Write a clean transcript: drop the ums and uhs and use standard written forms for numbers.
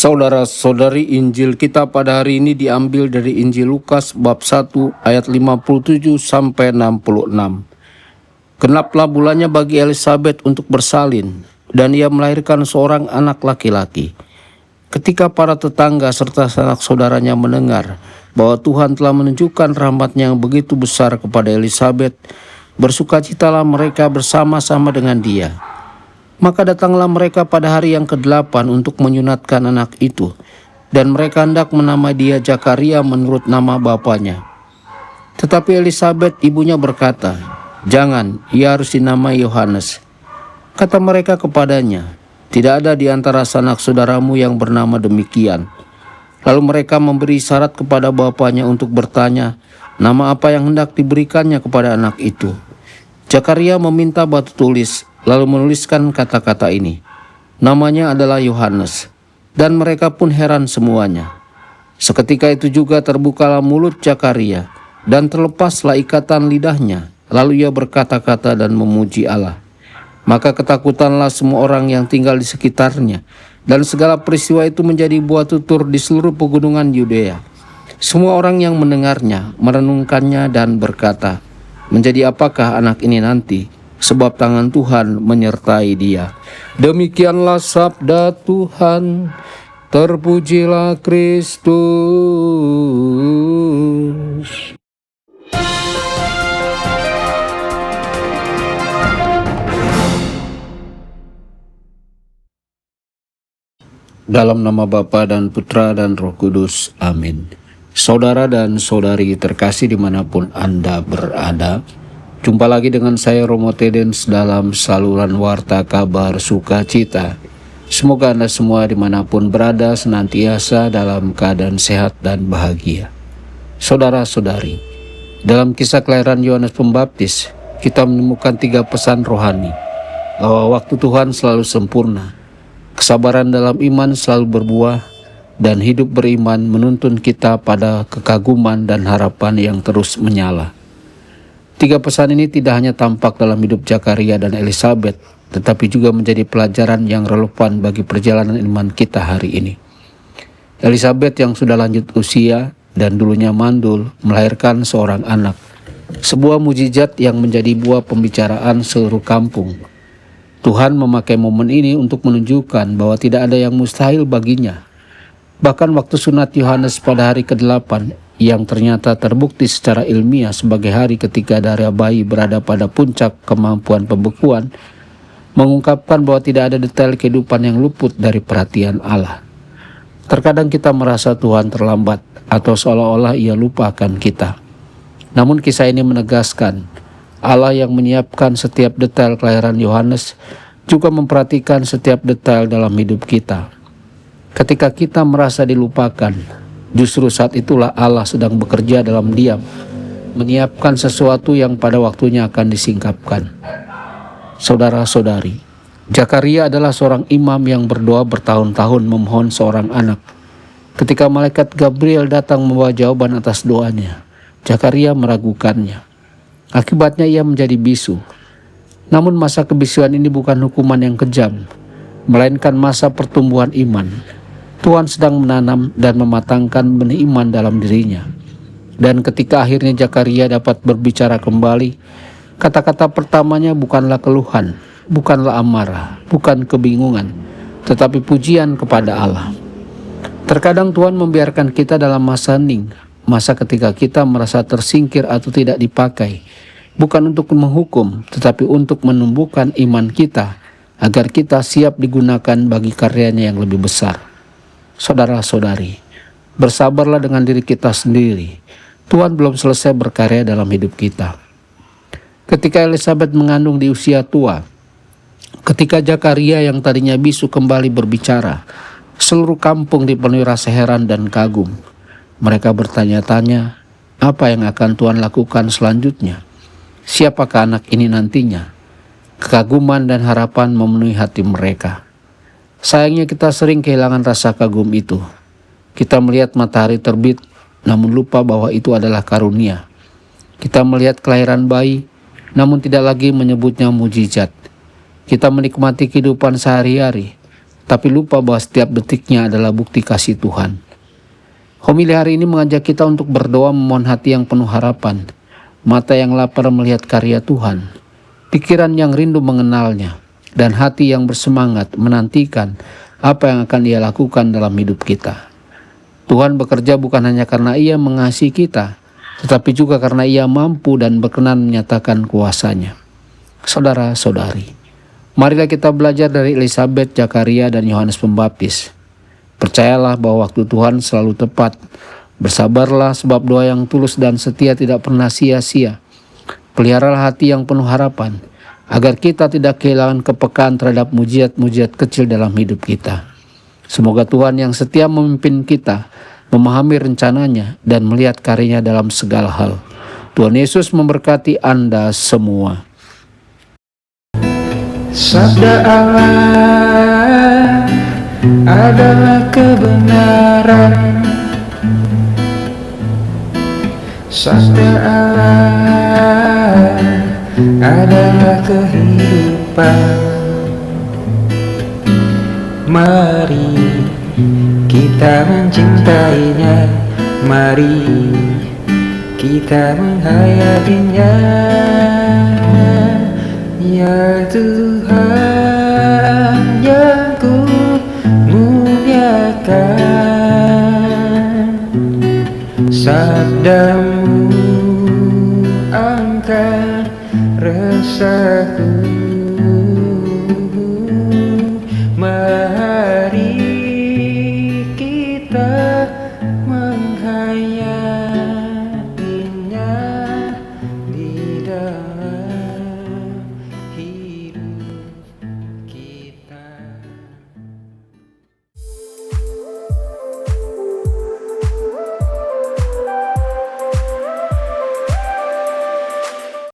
Saudara-saudari, Injil kita pada hari ini diambil dari Injil Lukas bab 1 ayat 57 sampai 66. Genaplah bulannya bagi Elisabet untuk bersalin, dan ia melahirkan seorang anak laki-laki. Ketika para tetangga serta sanak saudaranya mendengar bahwa Tuhan telah menunjukkan rahmat-Nya yang begitu besar kepada Elisabet, bersukacitalah mereka bersama-sama dengan dia. Maka datanglah mereka pada hari yang ke-8 untuk menyunatkan anak itu, dan mereka hendak menamai dia Zakaria menurut nama bapaknya. Tetapi Elisabet ibunya berkata, "Jangan, ia harus dinamai Yohanes." Kata mereka kepadanya, "Tidak ada di antara sanak saudaramu yang bernama demikian." Lalu mereka memberi syarat kepada bapaknya untuk bertanya, nama apa yang hendak diberikannya kepada anak itu. Zakaria meminta batu tulis, lalu menuliskan kata-kata ini, "Namanya adalah Yohanes." Dan mereka pun heran semuanya. Seketika itu juga terbukalah mulut Zakaria, dan terlepaslah ikatan lidahnya. Lalu ia berkata-kata dan memuji Allah. Maka ketakutanlah semua orang yang tinggal di sekitarnya, dan segala peristiwa itu menjadi buah tutur di seluruh pegunungan Yudea. Semua orang yang mendengarnya merenungkannya dan berkata, "Menjadi apakah anak ini nanti? Sebab tangan Tuhan menyertai dia." Demikianlah sabda Tuhan. Terpujilah Kristus. Dalam nama Bapa dan Putra dan Roh Kudus. Amin. Saudara dan saudari terkasih dimanapun Anda berada, jumpa lagi dengan saya Romo Tedens dalam saluran Warta Kabar Sukacita. Semoga Anda semua dimanapun berada senantiasa dalam keadaan sehat dan bahagia. Saudara-saudari, dalam kisah kelahiran Yohanes Pembaptis, kita menemukan 3 pesan rohani, bahwa waktu Tuhan selalu sempurna, kesabaran dalam iman selalu berbuah, dan hidup beriman menuntun kita pada kekaguman dan harapan yang terus menyala. 3 pesan ini tidak hanya tampak dalam hidup Zakaria dan Elisabet, tetapi juga menjadi pelajaran yang relevan bagi perjalanan iman kita hari ini. Elisabet yang sudah lanjut usia dan dulunya mandul melahirkan seorang anak, sebuah mujizat yang menjadi buah pembicaraan seluruh kampung. Tuhan memakai momen ini untuk menunjukkan bahwa tidak ada yang mustahil baginya. Bahkan waktu sunat Yohanes pada hari ke-8, yang ternyata terbukti secara ilmiah sebagai hari ketika darah bayi berada pada puncak kemampuan pembekuan, mengungkapkan bahwa tidak ada detail kehidupan yang luput dari perhatian Allah. Terkadang kita merasa Tuhan terlambat atau seolah-olah ia lupa akan kita. Namun kisah ini menegaskan, Allah yang menyiapkan setiap detail kelahiran Yohanes juga memperhatikan setiap detail dalam hidup kita. Ketika kita merasa dilupakan, justru saat itulah Allah sedang bekerja dalam diam, menyiapkan sesuatu yang pada waktunya akan disingkapkan. Saudara-saudari, Zakaria adalah seorang imam yang berdoa bertahun-tahun memohon seorang anak. Ketika malaikat Gabriel datang membawa jawaban atas doanya, Zakaria meragukannya. Akibatnya ia menjadi bisu. Namun masa kebisuan ini bukan hukuman yang kejam, melainkan masa pertumbuhan iman. Tuhan sedang menanam dan mematangkan benih iman dalam dirinya. Dan ketika akhirnya Zakaria dapat berbicara kembali, kata-kata pertamanya bukanlah keluhan, bukanlah amarah, bukan kebingungan, tetapi pujian kepada Allah. Terkadang Tuhan membiarkan kita dalam masa hening, masa ketika kita merasa tersingkir atau tidak dipakai, bukan untuk menghukum, tetapi untuk menumbuhkan iman kita, agar kita siap digunakan bagi karyanya yang lebih besar. Saudara-saudari, bersabarlah dengan diri kita sendiri. Tuhan belum selesai berkarya dalam hidup kita. Ketika Elisabet mengandung di usia tua, ketika Zakaria yang tadinya bisu kembali berbicara, seluruh kampung dipenuhi rasa heran dan kagum. Mereka bertanya-tanya, apa yang akan Tuhan lakukan selanjutnya? Siapakah anak ini nantinya? Kekaguman dan harapan memenuhi hati mereka. Sayangnya kita sering kehilangan rasa kagum itu. Kita melihat matahari terbit, namun lupa bahwa itu adalah karunia. Kita melihat kelahiran bayi, namun tidak lagi menyebutnya mujizat. Kita menikmati kehidupan sehari-hari, tapi lupa bahwa setiap detiknya adalah bukti kasih Tuhan. Homili hari ini mengajak kita untuk berdoa memohon hati yang penuh harapan, mata yang lapar melihat karya Tuhan, pikiran yang rindu mengenalnya, dan hati yang bersemangat menantikan apa yang akan Ia lakukan dalam hidup kita. Tuhan bekerja bukan hanya karena Ia mengasihi kita, tetapi juga karena Ia mampu dan berkenan menyatakan kuasa-Nya. Saudara-saudari, marilah kita belajar dari Elizabeth, Zakaria, dan Yohanes Pembaptis. Percayalah bahwa waktu Tuhan selalu tepat. Bersabarlah sebab doa yang tulus dan setia tidak pernah sia-sia. Peliharalah hati yang penuh harapan, agar kita tidak kehilangan kepekaan terhadap mujizat-mujizat kecil dalam hidup kita. Semoga Tuhan yang setia memimpin kita, memahami rencananya, dan melihat karyanya dalam segala hal. Tuhan Yesus memberkati Anda semua. Sabda Allah adalah kebenaran. Sabda Allah adalah kehidupan. Mari kita mencintainya, mari kita menghayatinya. Ya Tuhan yang ku muliakan, sabdamu angkat resahku.